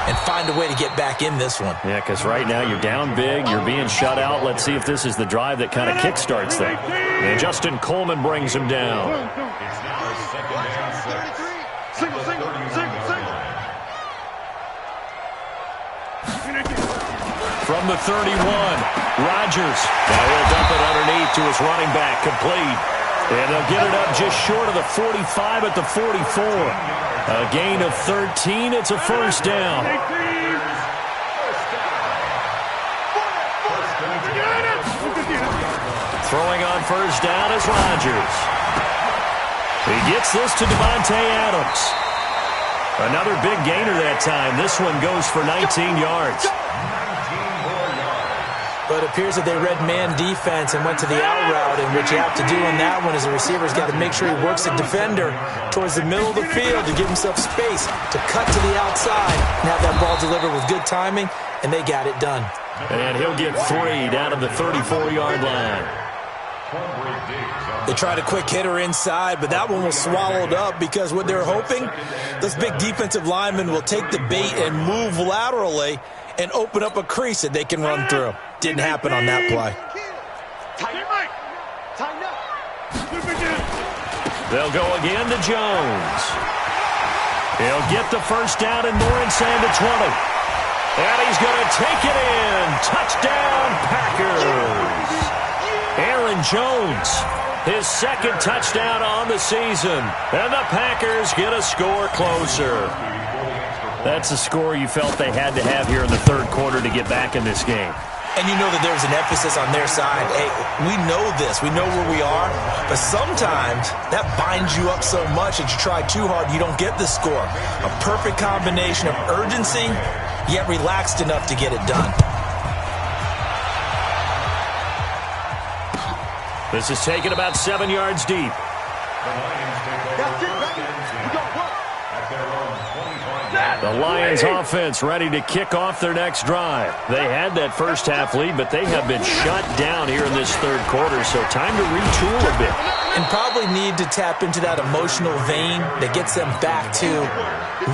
and find a way to get back in this one. Yeah, because right now you're down big, you're being shut out. Let's see if this is the drive that kind of kickstarts them. And Justin Coleman brings him down. From the 31, Rodgers. Now he'll dump it underneath to his running back, complete. And they'll get it up just short of the 45 at the 44. A gain of 13. It's a first down. Throwing on first down is Rodgers. He gets this to Devontae Adams. Another big gainer that time. This one goes for 19 yards. But it appears that they read man defense and went to the out route, and what you have to do on that one is the receiver's got to make sure he works the defender towards the middle of the field to give himself space to cut to the outside and have that ball delivered with good timing, and they got it done. And he'll get 3 down to the 34-yard line. They tried a quick hitter inside, but that one was swallowed up because what they're hoping, this big defensive lineman will take the bait and move laterally and open up a crease that they can run through. Didn't happen on that play. They'll go again to Jones. He'll get the first down and more inside the 20. And he's going to take it in. Touchdown, Packers. Aaron Jones, his second touchdown on the season. And the Packers get a score closer. That's a score you felt they had to have here in the third quarter to get back in this game. And you know that there's an emphasis on their side. Hey, we know this. We know where we are. But sometimes that binds you up so much that you try too hard, you don't get the score. A perfect combination of urgency, yet relaxed enough to get it done. This is taken about 7 yards deep. The Lions offense ready to kick off their next drive. They had that first half lead, but they have been shut down here in this third quarter, so time to retool a bit. And probably need to tap into that emotional vein that gets them back to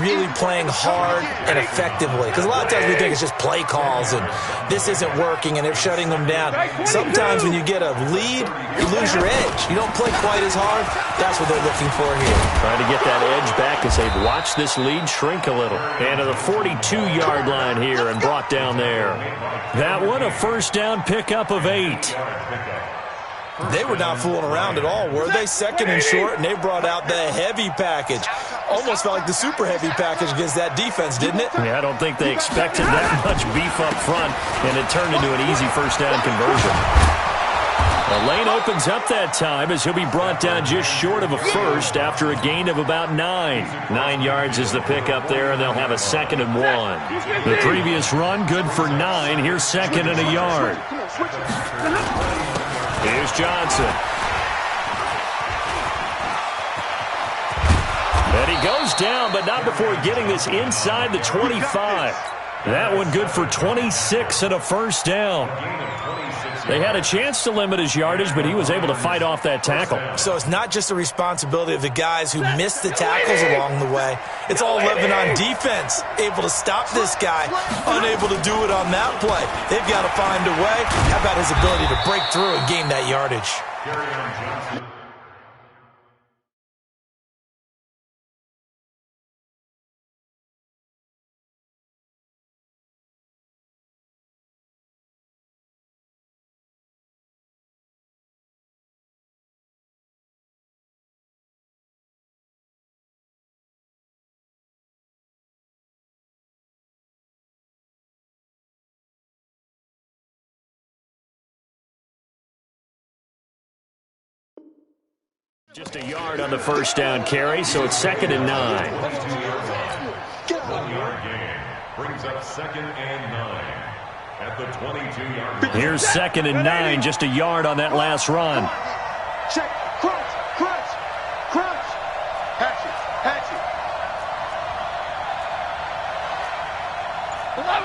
really playing hard and effectively. Because a lot of times we think it's just play calls and this isn't working and they're shutting them down. Sometimes when you get a lead, you lose your edge. You don't play quite as hard. That's what they're looking for here. Trying to get that edge back as they've watched this lead shrink a little. And to the 42-yard line here and brought down there. That one a first down pickup of 8. They were not fooling around at all, were they? Second and short, and they brought out the heavy package. Almost felt like the super heavy package against that defense, didn't it? Yeah, I don't think they expected that much beef up front, and it turned into an easy first down conversion. The lane opens up that time as he'll be brought down just short of a first after a gain of about 9. 9 yards is the pickup there, and they'll have a 2nd and 1. The previous run, good for 9. Here's 2nd and a yard. Here's Johnson. And he goes down, but not before getting this inside the 25. That one good for 26 and a first down. They had a chance to limit his yardage, but he was able to fight off that tackle. So it's not just the responsibility of the guys who missed the tackles along the way. It's all Lebanon defense, able to stop this guy, unable to do it on that play. They've got to find a way. How about his ability to break through and gain that yardage? Just a yard on the first down carry, so it's 2nd and 9. 1-yard gain brings up 2nd and 9 at the 22-yard line. Here's 2nd and 9, just a yard on that last run. Check, crunch, crunch, crunch. Hatch it, hatch it. 11.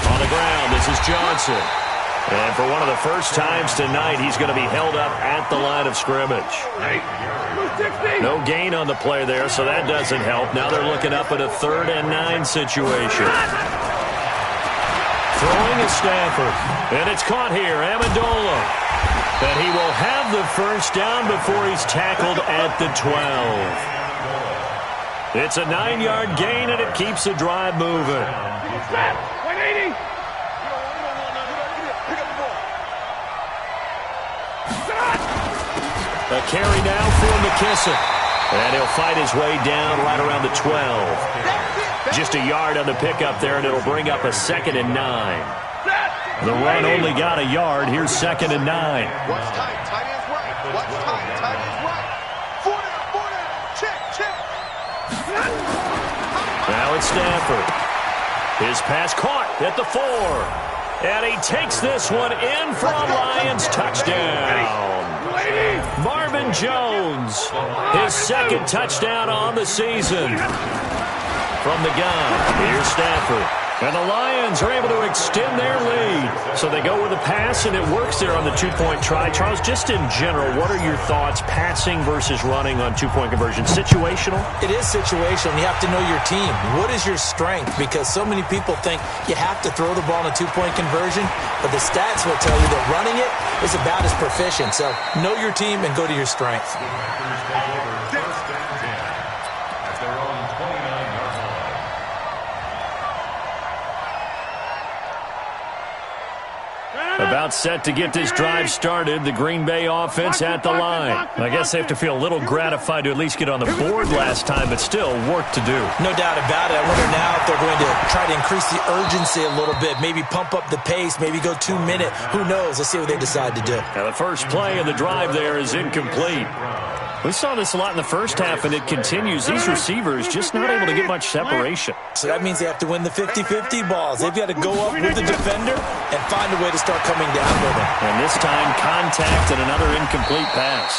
On the ground, this is Johnson. And for one of the first times tonight, he's going to be held up at the line of scrimmage. No gain on the play there, so that doesn't help. Now they're looking up at a 3rd and 9 situation. Throwing is Stafford. And it's caught here, Amendola. And he will have the first down before he's tackled at the 12. It's a 9-yard gain, and it keeps the drive moving. 180. A carry now for McKissick. And he'll fight his way down right around the 12. Just a yard on the pickup there, and it'll bring up a 2nd and 9. The run only got a yard. Here's 2nd and 9. Watch tight. Tight ends right. Watch tight. Tight ends right. 4 down. Check. Now it's Stafford. His pass caught at the 4. And he takes this one in for a Lions touchdown. Marvin Jones, his 2nd touchdown on the season. From the gun, here's Stafford. And the Lions are able to extend their lead. So they go with a pass, and it works there on the 2-point try. Charles, just in general, what are your thoughts passing versus running on 2-point conversion? Situational? It is situational. You have to know your team. What is your strength? Because so many people think you have to throw the ball in a 2-point conversion, but the stats will tell you that running it is about as proficient. So know your team and go to your strength. About set to get this drive started, the Green Bay offense at the line. I guess they have to feel a little gratified to at least get on the board last time, but still work to do. No doubt about it. I wonder now if they're going to try to increase the urgency a little bit, maybe pump up the pace, maybe go 2-minute. Who knows? Let's see what they decide to do. Now the first play of the drive there is incomplete. We saw this a lot in the first half, and it continues. These receivers just not able to get much separation. So that means they have to win the 50-50 balls. They've got to go up with the defender and find a way to start coming down with him. And this time, contact and another incomplete pass.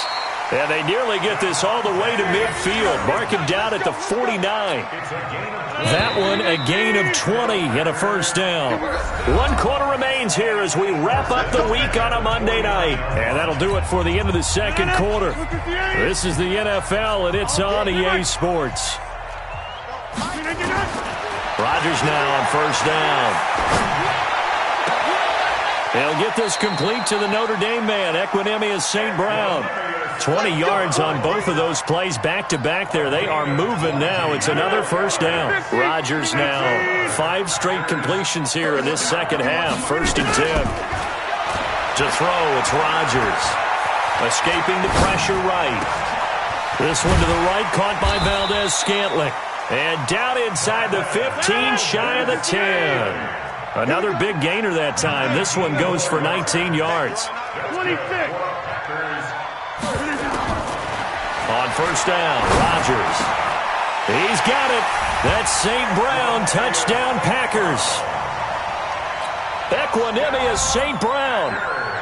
And they nearly get this all the way to midfield. Mark him down at the 49. That one, a gain of 20 and a first down. 1 quarter remains here as we wrap up the week on a Monday night. And that'll do it for the end of the second quarter. This is the NFL, and it's on EA Sports. Rodgers now on first down. He'll get this complete to the Notre Dame man, Equinemius St. Brown. 20 yards on both of those plays back-to-back there. They are moving now. It's another first down. Rodgers now. 5 straight completions here in this second half. 1st and 10. To throw, it's Rodgers. Escaping the pressure right. This one to the right, caught by Valdez-Scantling. And down inside the 15, shy of the 10. Another big gainer that time. This one goes for 19 yards. 26. On first down, Rodgers. He's got it. That's St. Brown. Touchdown, Packers. Equinemius St. Brown.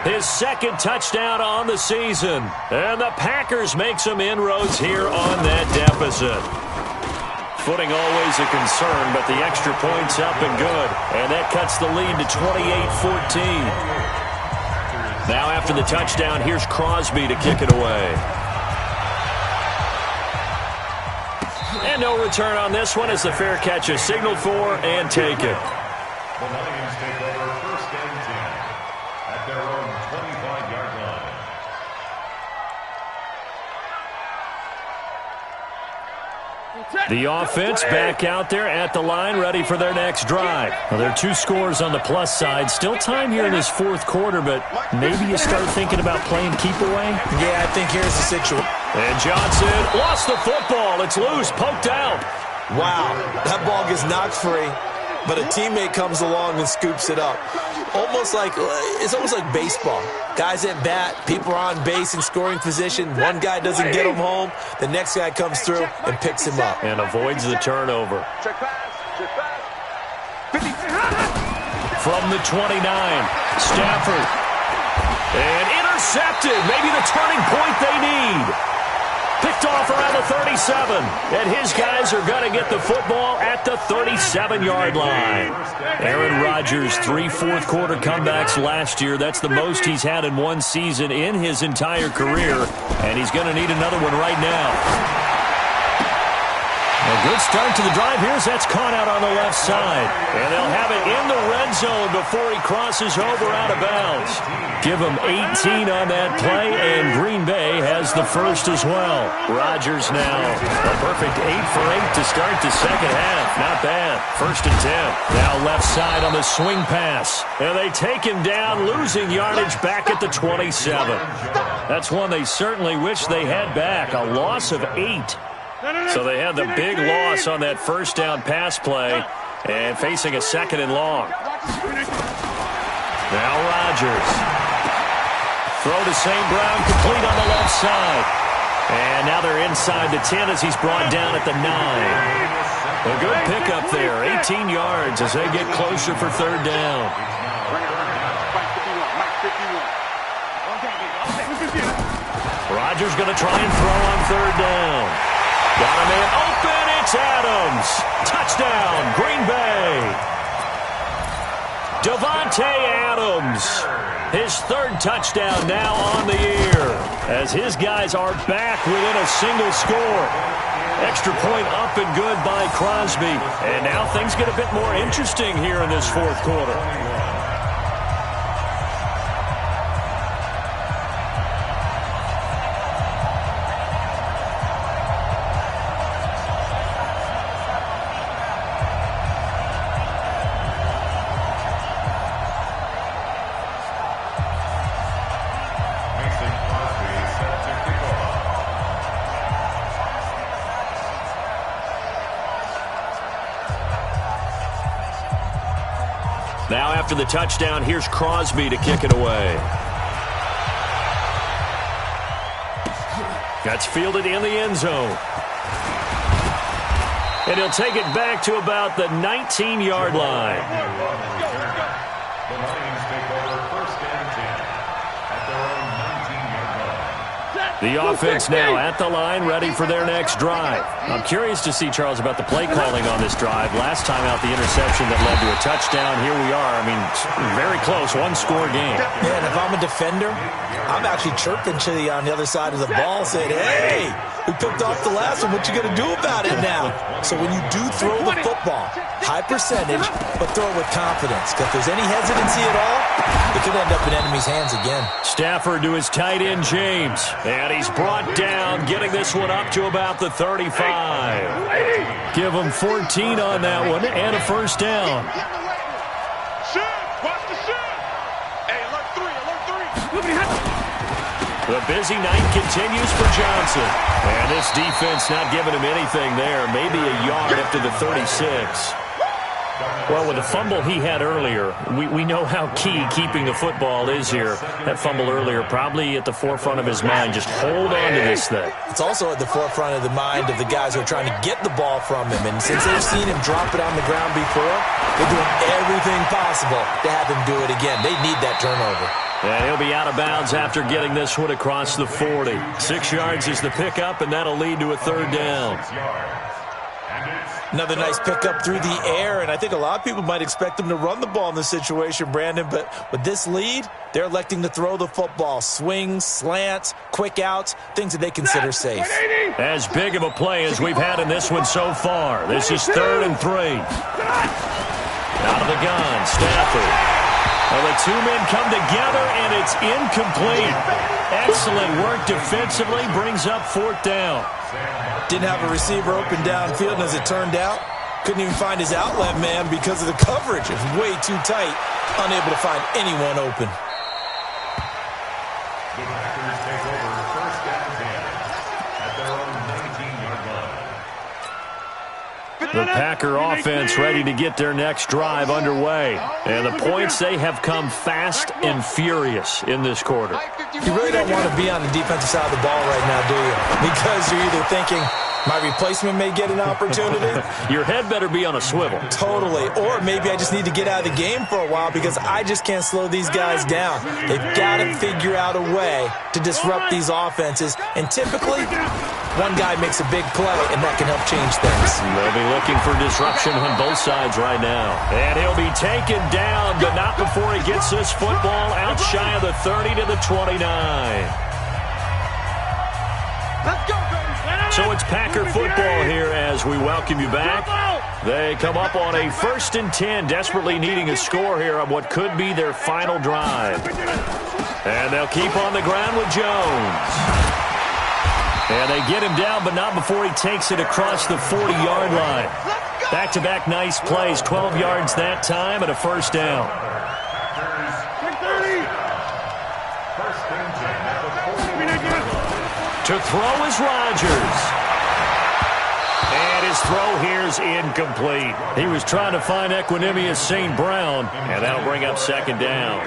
His 2nd touchdown on the season. And the Packers make some inroads here on that deficit. Footing always a concern, but the extra point's up and good. And that cuts the lead to 28-14. Now after the touchdown, here's Crosby to kick it away. And no return on this one as the fair catch is signaled for and taken. The Lions take over 1st and 10 at their own 25-yard line. The offense back out there at the line, ready for their next drive. Well, there are 2 scores on the plus side. Still time here in this 4th quarter, but maybe you start thinking about playing keep away? Yeah, I think here's the situation. And Johnson lost the football. It's loose, poked out. Wow, that ball gets knocked free, but a teammate comes along and scoops it up. It's almost like baseball. Guys at bat, people are on base in scoring position. One guy doesn't get him home. The next guy comes through and picks him up. And avoids the turnover. Check pass. 50. From the 29, Stafford. And intercepted. Maybe the turning point they need. Picked off off around the 37. And his guys are going to get the football at the 37-yard line. Aaron Rodgers, 3 fourth-quarter comebacks last year. That's the most he's had in one season in his entire career. And he's going to need another one right now. A good start to the drive. Here's that's caught out on the left side. And they'll have it in the red zone before he crosses over out of bounds. Give him 18 on that play, and Green Bay has the first as well. Rodgers now a perfect 8 for 8 to start the second half. Not bad. First and 10. Now left side on the swing pass. And they take him down, losing yardage back at the 27. That's one they certainly wish they had back. A loss of 8. So they had the big loss on that first down pass play and facing a second and long. Now Rodgers. Throw to St. Brown, complete on the left side. And now they're inside the 10 as he's brought down at the 9. A good pickup there, 18 yards as they get closer for third down. Rodgers going to try and throw on third down. Got a man open, it's Adams. Touchdown, Green Bay. Davante Adams. His third touchdown now on the year as his guys are back within a single score. Extra point up and good by Crosby. And now things get a bit more interesting here in this fourth quarter. Now after the touchdown, here's Crosby to kick it away. That's fielded in the end zone. And he'll take it back to about the 19-yard line. The Lions take over first and 10 at their own 19-yard line. The offense now at the line, ready for their next drive. I'm curious to see, Charles, about the play calling on this drive. Last time out, the interception that led to a touchdown. Here we are. I mean, very close, one-score game. Yeah, and if I'm a defender, I'm actually chirping to the on the other side of the ball, saying, hey, we picked off the last one. What you going to do about it now? So when you do throw the football, high percentage, but throw it with confidence. Because if there's any hesitancy at all, it could end up in enemy's hands again. Stafford to his tight end, James. And he's brought down, getting this one up to about the 35. Give him 14 on that one and a first down. Watch the shoot. Hey, alert 3. The busy night continues for Johnson. And this defense not giving him anything there. Maybe a yard up to the 36. Well, with the fumble he had earlier, we know how key keeping the football is here. That fumble earlier probably at the forefront of his mind. Just hold on to this thing. It's also at the forefront of the mind of the guys who are trying to get the ball from him. And since they've seen him drop it on the ground before, they're doing everything possible to have him do it again. They need that turnover. And he'll be out of bounds after getting this one across the 40. 6 yards is the pickup, and that'll lead to a third down. Another nice pickup through the air, and I think a lot of people might expect them to run the ball in this situation, Brandon, but with this lead, they're electing to throw the football. Swings, slants, quick outs, things that they consider safe. As big of a play as we've had in this one so far. This is 3rd and 3. Out of the gun, Stafford. Well, the two men come together, and it's incomplete. Excellent work defensively, brings up 4th down. Didn't have a receiver open downfield, and as it turned out, couldn't even find his outlet man because of the coverage. It was way too tight, unable to find anyone open. The Packers take over first and 10 at their own 19-yard line. The Packer offense ready to get their next drive underway. And the points, they have come fast and furious in this quarter. You really don't want to be on the defensive side of the ball right now, do you? Because you're either thinking, my replacement may get an opportunity. Your head better be on a swivel. Totally. Or maybe I just need to get out of the game for a while because I just can't slow these guys down. They've got to figure out a way to disrupt these offenses. And typically, one guy makes a big play, and that can help change things. They'll be looking for disruption on both sides right now. And he'll be taken down, but not before he gets this football out shy of the 30 to the 29. Let's go, baby. So it's Packer football here as we welcome you back. They come up on a 1st and 10, desperately needing a score here on what could be their final drive. And they'll keep on the ground with Jones. And they get him down, but not before he takes it across the 40-yard line. Back-to-back nice plays, 12 yards that time and a first down. To throw is Rodgers. And his throw here is incomplete. He was trying to find Equanimous St. Brown, and that'll bring up 2nd down.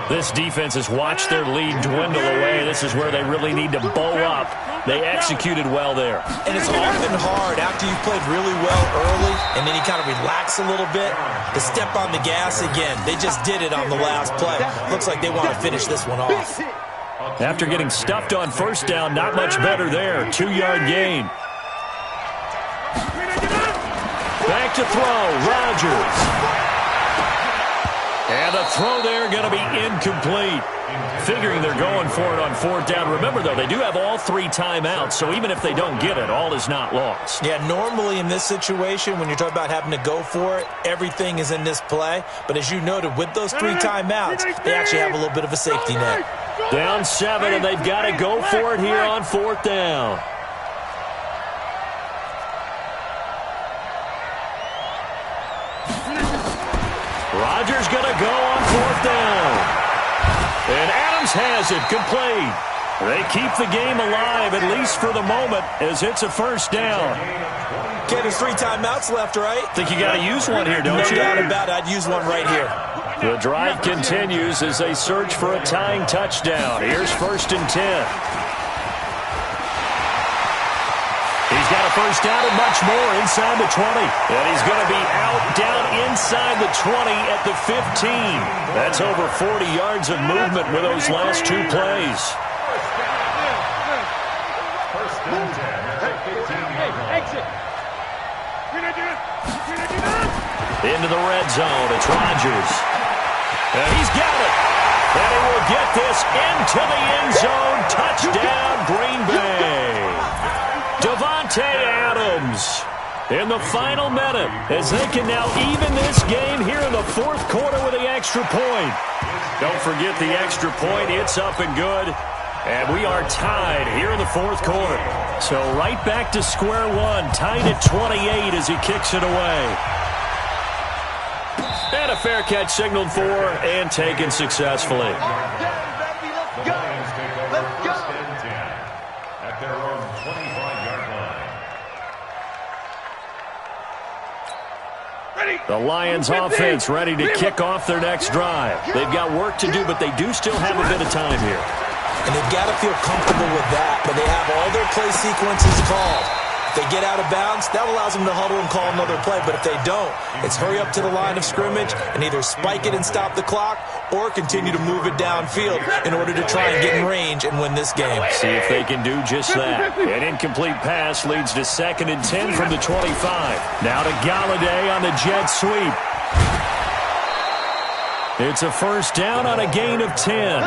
This defense has watched their lead dwindle away. This is where they really need to bow up. They executed well there. And it's often hard after you've played really well early and then you kind of relax a little bit to step on the gas again. They just did it on the last play. Looks like they want to finish this one off. After getting stuffed on 1st down, not much better there. 2-yard gain. Back to throw, Rodgers. And the throw there going to be incomplete. Figuring they're going for it on 4th down. Remember, though, they do have all 3 timeouts, so even if they don't get it, all is not lost. Yeah, normally in this situation, when you're talking about having to go for it, everything is in this play. But as you noted, with those 3 timeouts, they actually have a little bit of a safety net. Down 7, and they've got to go for it here on 4th down. Rodgers going to go on 4th down. And Adams has it complete. They keep the game alive, at least for the moment, as it's a first down. Okay, there's 3 timeouts left, right? Think you got to use one here, don't you? No doubt about it. I'd use one right here. The drive continues as they search for a tying touchdown. Here's 1st and 10. He's got a first down and much more inside the 20. And he's going to be out down inside the 20 at the 15. That's over 40 yards of movement with those last 2 plays. Into the red zone. It's Rodgers. And he's got it. And he will get this into the end zone. Touchdown, Green Bay. Davante Adams in the final minute as they can now even this game here in the 4th quarter with the extra point. Don't forget the extra point. It's up and good. And we are tied here in the 4th quarter. So right back to square one, tied at 28 as he kicks it away. And a fair catch signaled for and taken successfully. The Lions offense ready to kick off their next drive. They've got work to do, but they do still have a bit of time here. And they've got to feel comfortable with that, but they have all their play sequences called. If they get out of bounds, that allows them to huddle and call another play. But if they don't, it's hurry up to the line of scrimmage and either spike it and stop the clock or continue to move it downfield in order to try and get in range and win this game. See if they can do just that. An incomplete pass leads to 2nd and 10 from the 25. Now to Galladay on the jet sweep. It's a first down on a gain of 10.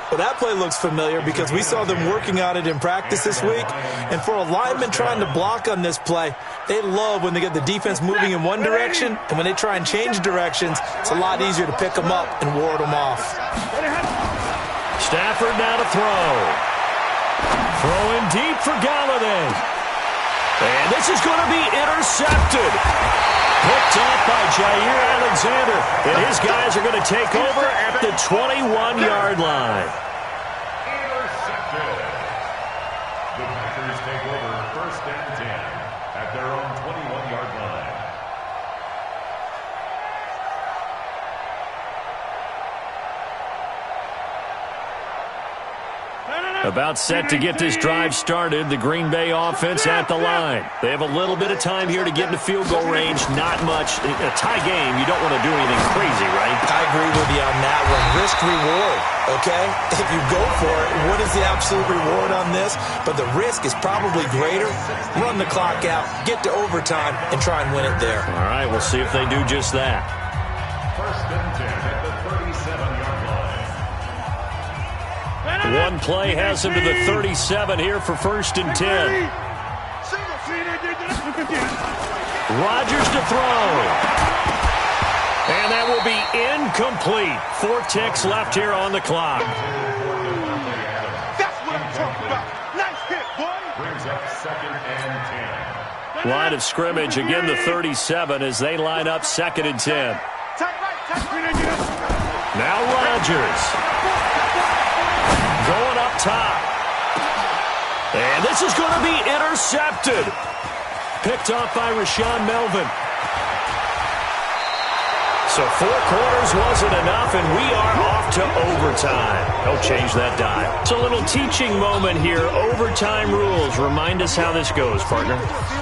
Well, that play looks familiar because we saw them working on it in practice this week. And for a lineman trying to block on this play, they love when they get the defense moving in one direction, and when they try and change directions, it's a lot easier to pick them up and ward them off. Stafford now to throw. Throwing deep for Galladay. And this is going to be intercepted. Picked up by Jair Alexander. And his guys are going to take over at the 21-yard line. Intercepted. The Packers take over 1st and 10 at their own 21-yard line. About set to get this drive started, the Green Bay offense at the line. They have a little bit of time here to get into field goal range. Not much. A tie game, you don't want to do anything crazy, right? I agree with you on that one. Risk-reward, okay? If you go for it, what is the absolute reward on this? But the risk is probably greater. Run the clock out, get to overtime, and try and win it there. All right, we'll see if they do just that. First and 10 at the 37-yard line. One play has him to the 37 here for first and 10. Rodgers to throw. And that will be incomplete. 4 ticks left here on the clock. That's what I'm talking about. Nice hit, boy. Brings up second and 10. Line of scrimmage, again the 37 as they line up second and 10. Now Rodgers. Going up top. And this is going to be intercepted. Picked off by Rashaan Melvin. So 4 quarters wasn't enough, and we are off to overtime. Don't change that dial. It's a little teaching moment here. Overtime rules. Remind us how this goes, partner.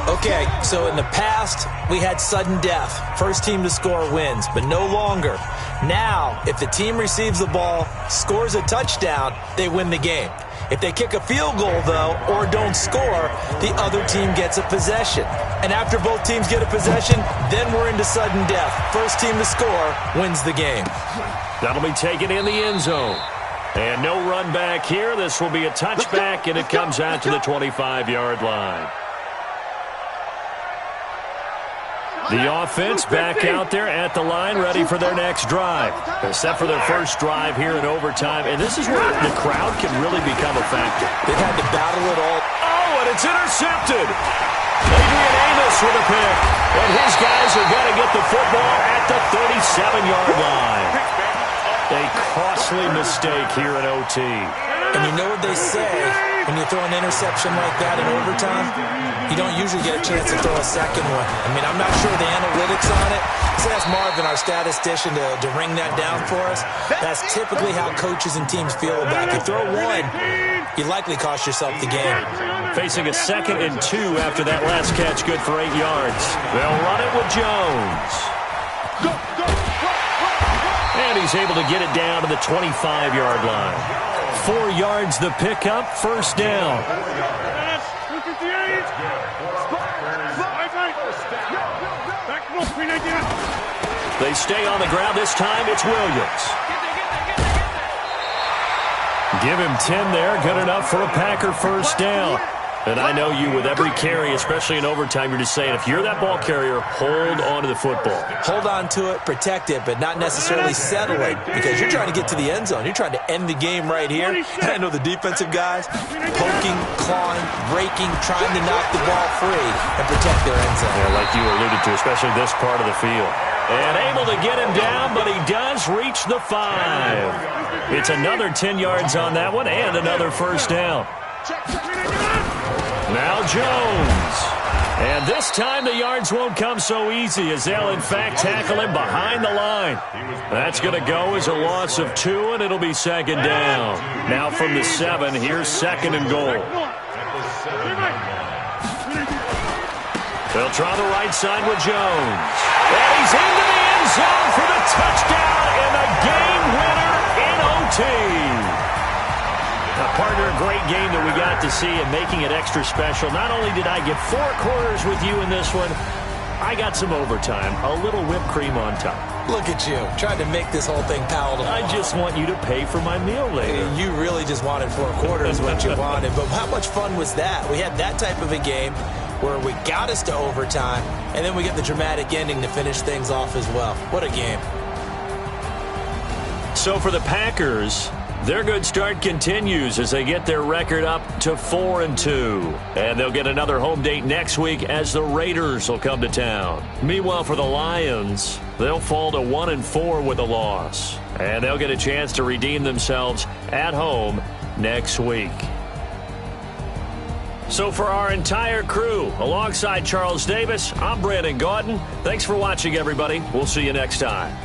Okay, so in the past, we had sudden death. First team to score wins, but no longer. Now, if the team receives the ball, scores a touchdown, they win the game. If they kick a field goal, though, or don't score, the other team gets a possession. And after both teams get a possession, then we're into sudden death. First team to score wins the game. That'll be taken in the end zone. And no run back here. This will be a touchback, and it comes out to the 25-yard line. The offense back out there at the line, ready for their next drive. They're set for their first drive here in overtime, and this is where the crowd can really become a factor. They've had to battle it all. Oh, and it's intercepted. Adrian Amos with a pick, and his guys are going to get the football at the 37-yard line. A costly mistake here in OT. And you know what they say, when you throw an interception like that in overtime, you don't usually get a chance to throw a second one. I mean, I'm not sure the analytics on it. So that's Marvin, our statistician, to ring that down for us. That's typically how coaches and teams feel about it. If you throw one, you likely cost yourself the game. Facing a 2nd and 2 after that last catch, good for 8 yards. They'll run it with Jones. And he's able to get it down to the 25-yard line. 4 yards the pickup, first down. They stay on the ground. This time it's Williams. Give him 10 there. Good enough for a Packer first down. And I know you, with every carry, especially in overtime, you're just saying, if you're that ball carrier, hold on to the football. Hold on to it, protect it, but not necessarily settle it, because you're trying to get to the end zone. You're trying to end the game right here. And I know the defensive guys, poking, clawing, breaking, trying to knock the ball free and protect their end zone. Yeah, like you alluded to, especially this part of the field. And able to get him down, but he does reach the 5. It's another 10 yards on that one and another first down. Now Jones. And this time the yards won't come so easy, as they'll in fact tackle him behind the line. That's going to go as a loss of 2, and it'll be second down. Now from the 7, here's 2nd and goal. They'll try the right side with Jones. And he's into the end zone for the touchdown and the game winner in OT. Now, partner, a great game that we got to see and making it extra special. Not only did I get 4 quarters with you in this one, I got some overtime, a little whipped cream on top. Look at you, trying to make this whole thing palatable. I just want you to pay for my meal later. You really just wanted 4 quarters what you wanted, but how much fun was that? We had that type of a game where we got us to overtime, and then we get the dramatic ending to finish things off as well. What a game. So for the Packers, their good start continues as they get their record up to 4-2. And they'll get another home date next week as the Raiders will come to town. Meanwhile, for the Lions, they'll fall to 1-4 with a loss. And they'll get a chance to redeem themselves at home next week. So for our entire crew, alongside Charles Davis, I'm Brandon Gaudin. Thanks for watching, everybody. We'll see you next time.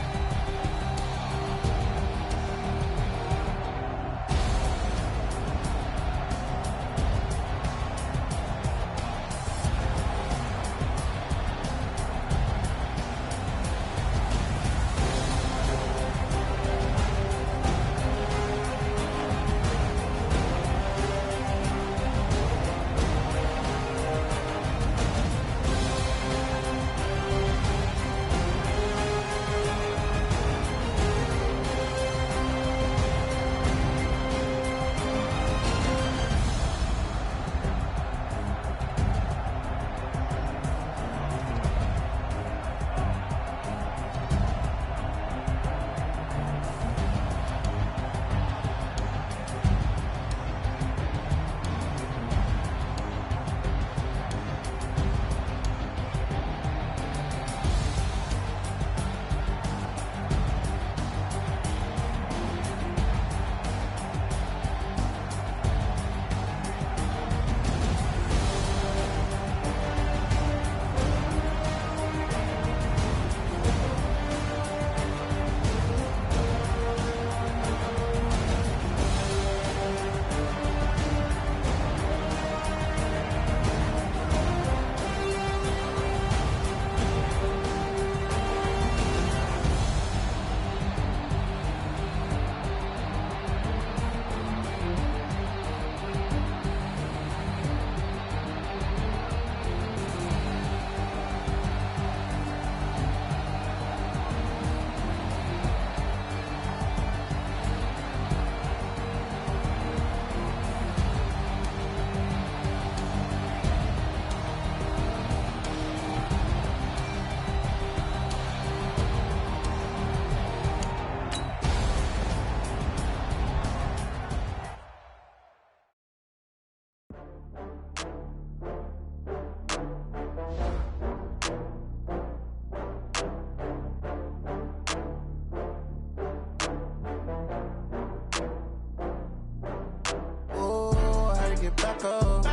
Get back up. I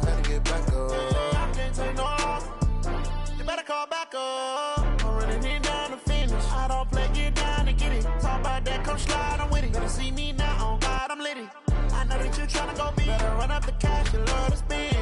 had to get back up. I can't take no loss. You better call back up. I'm running it down to finish. I don't play, get down and get it. Talk about that, come slide, I'm with it. Better see me now, on God, I'm litty. I know that you tryna go big. Better run up the cash, you love to spend.